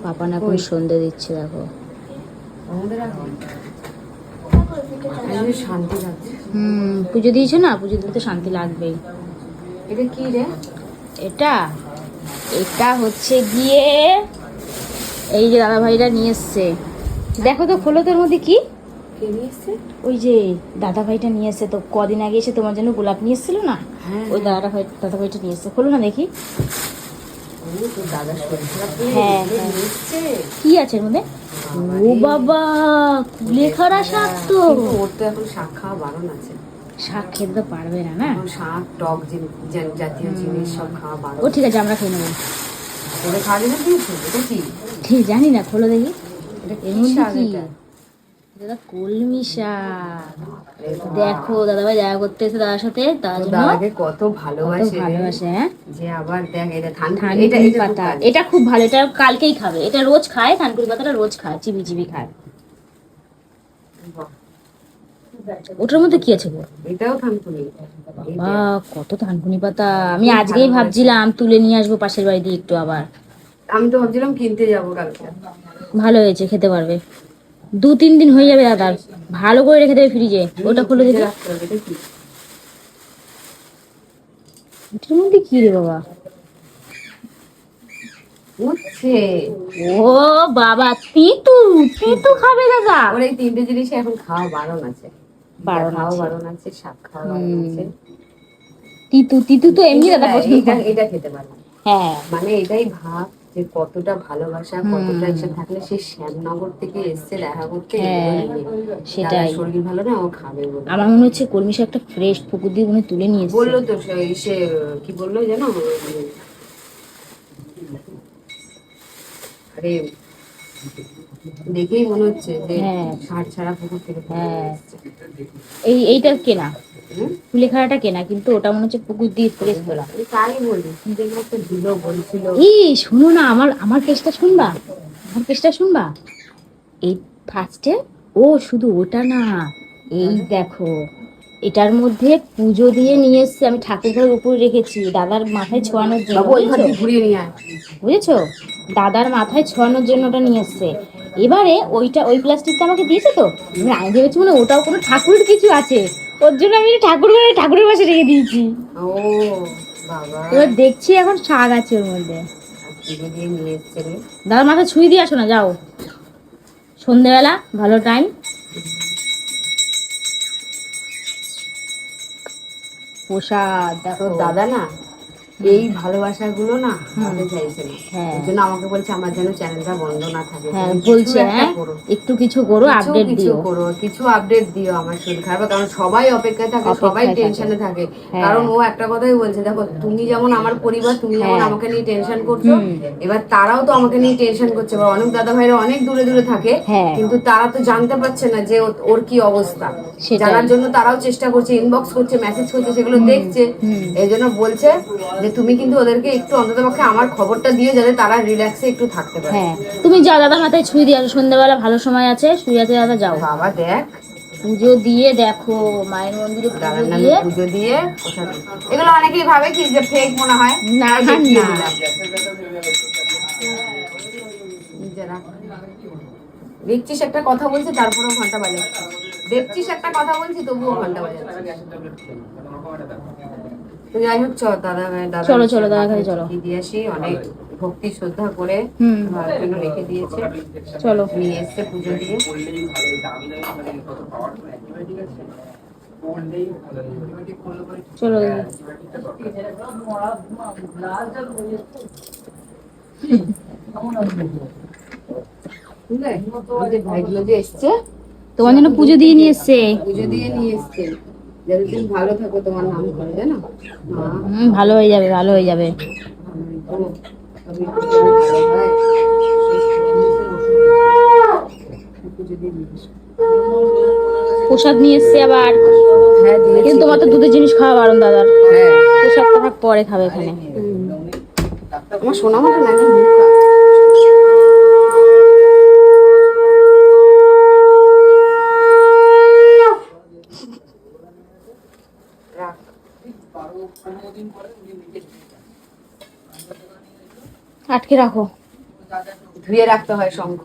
পাপা না এখন সন্ধে দিচ্ছে দেখো। শান্তি লাগছে। পুজো দিয়েছো না, পুজো দিলে তো শান্তি লাগবেই। এটা কি রে? এটা এটা হচ্ছে গিয়ে এই যে দাদা ভাইরা নিয়ে এসছে, দেখো তো, খোলো তোর মধ্যে কি কে নিয়ে এসছে? ওই যে দাদা ভাইটা নিয়ে এসছে তো, কদিন আগে এসে তোমার জন্য গোলাপ নিয়ে এসেছিল না, ওই দাদা ভাইটা নিয়ে এসছে। খোলো না দেখি। হ্যাঁ কি আছে এর মধ্যে? ও বাবা, কুলেখাড়া শাক। তো ওর তো এখন শাক খাওয়া বারণ আছে। শাক খেতে তো পারবে না, না শাক টক জাতীয় জিনিস সব খাওয়া বারণ। ও ঠিক আছে, আমরা খেয়ে নেবো। ওদের খাওয়া যাবে দিয়েছো? এটা কি ঠিক জানি না, খোলো দেখি। এর মধ্যে কি? এটা দাদা কলমি শাক। দেখো দাদা ভাই দেখা করতে এসে দাদার সাথে, তার জন্য দাদাকে কত ভালোবাসে। হ্যাঁ যে আবার দেখ এটা থানকুনি পাতা, এটা খুব ভালো, এটা কালকেই খাবে, এটা রোজ খায়, থানকুনি পাতাটা রোজ খায়, চিবি চিবি খায়। ওটার মধ্যে কি আছে গো? এটাও থানকুনি। বাবা কত থানকুনি পাতা, আমি আজকেই ভাবছিলাম তুলে নিয়ে আসবো পাশের বাড়ি দিয়ে একটু আবার। আমি তো ভাবছিলাম কিনতে যাবো কালকে। ভালো হয়েছে, খেতে পারবে, 2-3 দিন হয়ে যাবে দাদার, ভালো করে রেখে দেবে ফ্রিজে। ওটা খুলে দেখি এটার মধ্যে কি রে বাবা। ও বাবা, তিতু তিতু খাবে দাদা? ওর এই 3টে জিনিস এখন খাওয়া বারণ আছে। বারণ আছে, শাক খাওয়া বারণ আছে। তিতু তো এমনি দাদা পছন্দ করে। এটা খেতে পারে। হ্যাঁ মানে এটাই ভাব যে কতটা ভালোবাসা, কতটা এসে থাকলে সে শ্যামনগর থেকে এসছে দেখা করতে। সেটাই, শরীর ভালো না, ও খাবে বলে। আমার মনে হচ্ছে কলমি শাকটা ফ্রেশ পুকুর দিয়ে মনে তুলে নিয়ে এসেছে। বললো তো সে কি বললো জানো? আরে দেখেই মনে হচ্ছে যে ষাট ছাড়া পুকুর থেকে। এইটা কেনা, কুলেখাড়াটা কেনা, কিন্তু ওটা মনে হচ্ছে পুকুর দিয়ে ফ্রেশ তোলা। তাই বলি, কিন্তু একটা দিলো বলছিল। শোনো না, আমার কেসটা শুনবা। এই ফার্স্টে শুধু ওটা না, এই দেখো এটার মধ্যে পুজো দিয়ে নিয়ে এসছে, আমি ঠাকুর ঘরের উপরে রেখেছি দাদার মাথায় ছোঁয়ানোর জন্য, বুঝেছো? দাদার মাথায় ছোঁয়ানোর জন্য ওটা নিয়ে এসছে। এবারে ওই প্লাস্টিকটা আমাকে দিয়েছে তো, আমি ভেবেছি মানে ওটাও কোনো ঠাকুরের কিছু আছে, ওর জন্য আমি ঠাকুরের পাশে রেখে দিয়েছি। এবার দেখছি এখন শাক আছে ওর মধ্যে। দাদার মাথায় ছুঁয়ে দিয়ে আসো না, যাও, সন্ধ্যেবেলা ভালো টাইম। প্রসাদ দেখো। দাদা না এই ভালোবাসা গুলো না আমাকে চাইছে না, এই জন্য আমাকে বলছে আমার যেন চ্যানেলটা বন্ধ না থাকে। বলছে একটু কিছু করো, আপডেট দিও, কিছু আপডেট দিও। আমার শরীর খারাপ, কারণ সবাই অপেক্ষায় থাকে, সবাই টেনশনে থাকে। কারণ ও একটা কথাই বলছে, দেখো তুমি যেমন আমার পরিবার, তুমি যেমন আমাকে নিয়ে টেনশন করছো, এবার তারাও তো আমাকে নিয়ে টেনশন করছে। অনেক দাদা ভাইরা অনেক দূরে দূরে থাকে, কিন্তু তারা তো জানতে পারছে না যে ওর কি অবস্থা। জানার জন্য তারাও চেষ্টা করছে, ইনবক্স করছে, মেসেজ করছে, সেগুলো দেখছে। এই জন্য বলছে যে তুমি কিন্তু ওদেরকে একটু অন্ততপক্ষে আমার খবরটা দিও, যাতে তারা রিল্যাক্সে একটু থাকতে পারে। তুমি যা দাদা মাথায় ছুঁয়ে দিয়ে আসো, সন্ধ্যাবেলা ভালো সময় আছে, শুয়ে আছে দাদা, যাও। বাবা দেখ, পুজো দিয়ে দেখো, মায়ের মন্দিরে পুজো দিয়ে এগুলো অনেকেই ভাবে কি যে ফেক মনে হয়। না দেখছিস একটা কথা বলছি, তারপরেও ঘন্টা বাজাচ্ছি। দেখছিস একটা কথা বলছি, তবুও ঘন্টা বাজাচ্ছি। যাই হোক, চলো দাদা ঘরে চলো, দিয়ে আসি। অনেক ভক্তি শ্রদ্ধা করে জন্য রেখে দিয়েছে, চলো নিয়ে এসছে পুজো দিয়ে। চলো ভাইগুলো যে এসছে তোমার জন্য পুজো দিয়ে নিয়ে এসছে, যাতে তুমি ভালো থাকো, তোমার নাম করে, জানো? ভালো হয়ে যাবে, ভালো হয়ে যাবে। প্রসাদ নিয়ে এসছে আবার। কিন্তু তোমার তো দুধের জিনিস খাওয়া বারণ দাদার। প্রসাদটা ভাগ পরে খাবে এখানে। আমার সোনা মতো লাগে। আটকে রাখো। ধুয়ে রাখতে হয় শঙ্খ।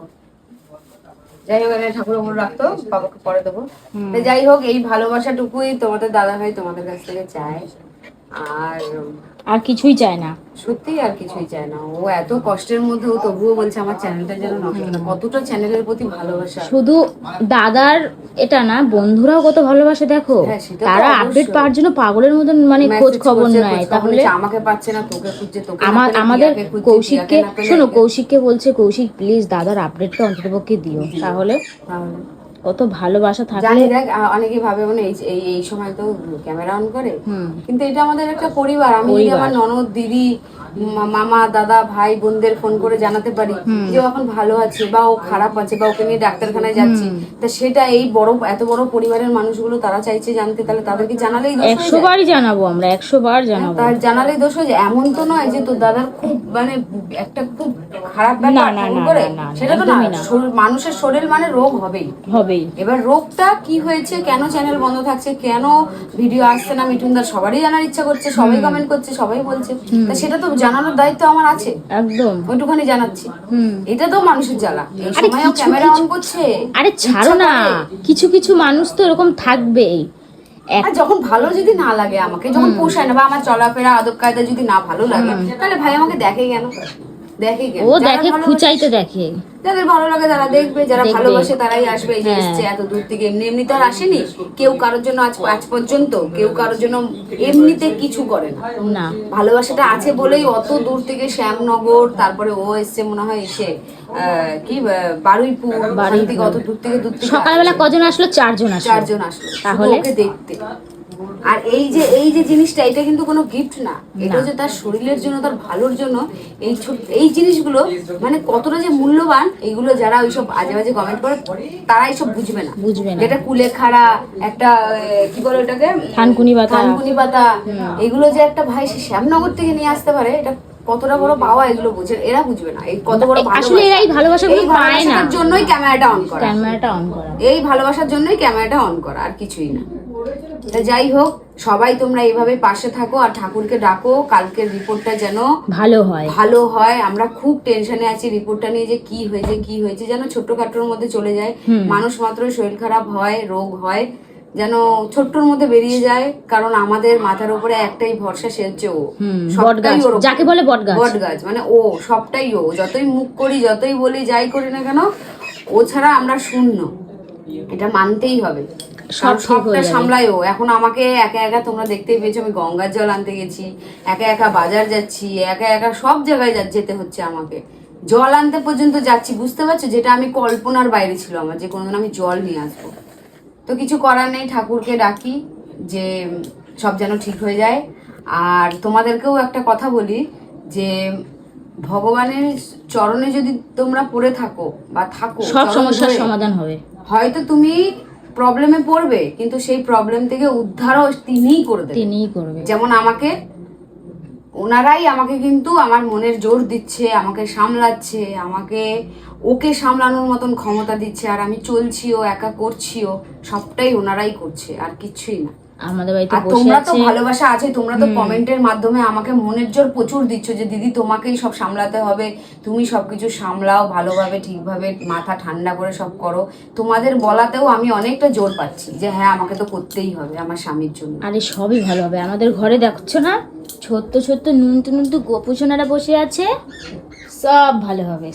যাই হোক, এখানে ঠাকুর ওপর রাখতো, বাবাকে পরে দেবো। তো যাই হোক, এই ভালোবাসাটুকুই তোমাদের দাদা ভাই তোমাদের কাছ থেকে চায়, আর কিছুই চায় না। সত্যি আর কিছুই চায় না। ও এত কষ্টের মধ্যেও তবুও বলছে আমার চ্যানেলটা যেন নষ্ট না। কতটা চ্যানেলের প্রতি ভালোবাসা। শুধু দাদার এটা না, বন্ধুরাও কত ভালোবাসে দেখো। হ্যাঁ, সেটা তো তারা আপডেট অবশ্যই। পাওয়ার জন্য পাগলের মতন মানে খোঁজ মেসেজ খবর করছে, নেয়। খোঁজ খবর তাহলে নিচ্ছে, আমাকে পাচ্ছে না, তোকে খুঁজছে, তোকে না পেলে আমাদের টিয়াকে খুঁজছে, কৌশিককে, টিয়াকে না পেলে শোনো, একে। কৌশিককে বলছে, কৌশিক প্লিজ দাদার আপডেটটা অন্ততপক্ষে দিও। তাহলে তাহলে কত ভালোবাসা থাকলে। জানি, দেখ অনেকে ভাবে মানে এই সময় তো ক্যামেরা অন করে, কিন্তু এটা আমাদের একটা পরিবার। আমি যদি আমার ননদ, দিদি, মামা, দাদা, ভাই, বোনদের ফোন করে জানাতে পারি যে ও এখন ভালো আছে বা ও খারাপ আছে বা ওকে নিয়ে ডাক্তারখানায় যাচ্ছি, তা সেটা এই বড় এত বড় পরিবারের মানুষগুলো তারা চাইছে জানতে, তাহলে তাদেরকে জানালেই দোষ হয়ে 100 যায়। বারই জানাবো আমরা, 100 বার জানাবো। তার জানালেই দোষ হয়ে যায়। এমন তো নয় যে তোর দাদার খুব মানে একটা খুব খারাপ ব্যাপার ফোন করে, সেটা তো না। মানুষের শরীর মানে রোগ হবেই। এবার রোগটা কি হয়েছে, কেন চ্যানেল বন্ধ থাকছে, কেন ভিডিও আসছে না মিঠুনদার, সবারই জানার ইচ্ছা করছে, সবাই কমেন্ট করছে, সবাই বলছে, তা সেটা তো জানানোর দায়িত্ব আমার আছে। একদম ওইটুখানি জানাচ্ছি। এটা তো মানুষের জ্বালা, এই সময়ও ক্যামেরা অন করছে। আরে ছাড়ো না, কিছু কিছু মানুষ তো এরকম থাকবেই। আর যখন ভালো যদি না লাগে, আমাকে যখন পোষায় না বা আমার চলাফেরা আদব কায়দা যদি না ভালো লাগে, তাহলে ভাই আমাকে দেখে কেন? ও দেখে খুঁচাইতে দেখে। যাদের ভালো লাগে তারা দেখবে, যারা ভালোবাসে তারাই আসবে। এই যে এসছে এত দূর থেকে, এমনি এমনি তো আর আসেনি কেউ কারোর জন্য। আজ পর্যন্ত কেউ কারোর জন্য এমনিতে কিছু করে না। ভালোবাসাটা আছে বলেই অত দূর থেকে শ্যামনগর, তারপরে ও এসছে মনে হয় এসে কি বারুইপুর থেকে, অত দূর থেকে সকালবেলা কজন আসলো? 4 জন আসলো। তাহলে ওকে দেখতে। আর এই যে জিনিসটা, এটা কিন্তু কোনো গিফট না, এটা হচ্ছে তার শরীরের জন্য, তার ভালোর জন্য। এই জিনিসগুলো মানে কতটা যে মূল্যবান, এইগুলো যারা ওইসব আজে বাজে কমেন্ট করে তারা এইসব বুঝবে না। যেটা কুলেখাড়া একটা কি বলে ওটাকে, থানকুনি পাতা, এগুলো যে একটা ভাই সে শ্যামনগর থেকে নিয়ে আসতে পারে, এটা কতটা বড় পাওয়া, এগুলো বুঝে এরা বুঝবে না। এই কত বড় আসলে এরাই ভালোবাসাগুলো পায় না। এই জন্যই ক্যামেরাটা অন করা, এই ভালোবাসার জন্যই ক্যামেরাটা অন করা, আর কিছুই না। যাই হোক, সবাই তোমরা এইভাবে পাশে থাকো আর ঠাকুরকে ডাকো কালকের রিপোর্টটা যেন ভালো হয়। আমরা খুব টেনশনে আছি রিপোর্টটা নিয়ে, যে কি হয়েছে যেন ছোট্টখাটোর মধ্যে চলে যায়। মানুষ মাত্র শরীর খারাপ হয়, রোগ হয়, যেন ছোট্টর মধ্যে বেরিয়ে যায়। কারণ আমাদের মাথার উপরে একটাই ভরসা, সে হচ্ছে ও। সবটাই ওর, যাকে বলে বটগাছ, মানে ও সবটাই ও। যতই মুখ করি, যতই বলি, যাই করি না কেন, ও ছাড়া আমরা শূন্য, এটা মানতেই হবে। সবটা সামলাই ও। এখন আমাকে একা একা তোমরা দেখতেই পেয়েছো, আমি গঙ্গার জল আনতে গেছি, একা একা বাজার যাচ্ছি, একা একা সব জায়গায় যেতে হচ্ছে আমাকে। জল আনতে পর্যন্ত যাচ্ছি, বুঝতে পারছো? যেটা আমি কল্পনার বাইরে ছিল আমার, যে কোনোদিন আমি জল নিয়ে আসবো। তো কিছু করার নেই, ঠাকুরকে ডাকি যে সব যেন ঠিক হয়ে যায়। আর তোমাদেরকেও একটা কথা বলি, যে ভগবানের চরণে যদি তোমরা পড়ে থাকো বা থাকো, সব সমস্যার সমাধান হবে। হয়তো তুমি প্রবলেমে পড়বে, কিন্তু সেই প্রবলেম থেকে উদ্ধারও তিনিই করে দেবেন। যেমন আমাকে, ওনারাই আমাকে কিন্তু আমার মনের জোর দিচ্ছে, আমাকে সামলাচ্ছে, আমাকে ওকে সামলানোর মতন ক্ষমতা দিচ্ছে। আর আমি চলছিও, একা করছিও, সবটাই ওনারাই করছে, আর কিছুই না। আমাদের বাড়িতে বসে আছে। তোমরা তো ভালোবাসা আছে, তোমরা তো কমেন্টের মাধ্যমে আমাকে মনের জোর প্রচুর দিচ্ছ, যে দিদি তোমাকেই সব সামলাতে হবে, তুমি সবকিছু সামলাও ভালোভাবে, ঠিকভাবে, মাথা ঠান্ডা করে সব করো। তোমাদের বলাতেও আমি অনেকটা জোর পাচ্ছি, যে হ্যাঁ আমাকে তো করতেই হবে আমার স্বামীর জন্য। আরে সবই ভালো হবে। আমাদের ঘরে দেখছো না, ছোট্ট ছোট্ট নুনটু গোপুসোনারা বসে আছে, সব ভালো হবে।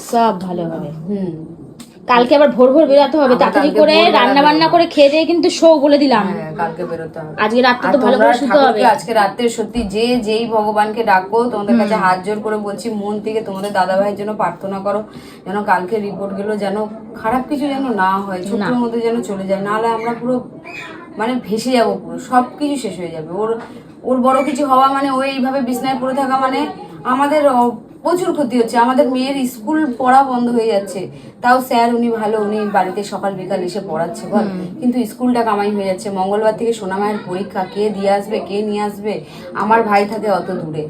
কালকে আবার ভোর বেরোতে হবে, তাড়াতাড়ি করে রান্না বান্না করে খেয়ে দিয়ে কিন্তু শো বলে দিলাম। কালকে বেরোতে হবে, আজকে রাতে তো ভালো করে শুতে হবে। আজকে রাতে সত্যি যেই ভগবানকে ডাকো, তোমাদের কাছে হাত জোর করে বলছি, মন থেকে তোমাদের দাদা ভাইয়ের জন্য প্রার্থনা করো, যেন কালকে রিপোর্ট গুলো যেন খারাপ কিছু যেন না হয়, ছোট্টর মধ্যে যেন চলে যায়, নাহলে আমরা পুরো মানে ভেসে যাবো, পুরো সবকিছু শেষ হয়ে যাবে। ওর বড় কিছু হওয়া মানে, ও এইভাবে বিছনায় পড়ে থাকা মানে আমাদের প্রচুর ক্ষতি হচ্ছে। আমাদের মেয়ের স্কুল পড়া বন্ধ হয়ে যাচ্ছে, তাও স্যার উনি ভালো, উনি বাড়িতে সকাল বিকাল এসে পড়াচ্ছে বল, কিন্তু স্কুলটা কামাই হয়ে যাচ্ছে। মঙ্গলবার থেকে সোনামায়ের পরীক্ষা, কে দিয়ে আসবে, কে নিয়ে আসবে? আমার ভাই থাকে অত দূরে,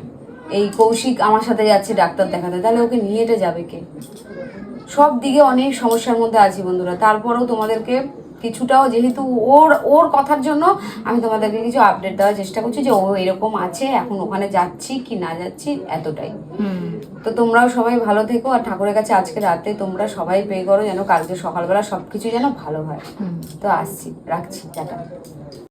এই কৌশিক আমার সাথে যাচ্ছে ডাক্তার দেখাতে, তাহলে ওকে নিয়ে এটা যাবে কে? সব দিকে অনেক সমস্যার মধ্যে আছি বন্ধুরা। তারপরেও তোমাদেরকে কিছুটাও, যেহেতু ওর ওর কথার জন্য আমি তোমাদেরকে কিছু আপডেট দেওয়ার চেষ্টা করছি যে ও এরকম আছে, এখন ওখানে যাচ্ছি কি না যাচ্ছি, এতটাই। তো তোমরাও সবাই ভালো থেকো, আর ঠাকুরের কাছে আজকে রাতে তোমরা সবাই পে করো যেন কালকে সকালবেলা সবকিছু যেন ভালো হয়। তো আসছি, রাখছি, টাটা।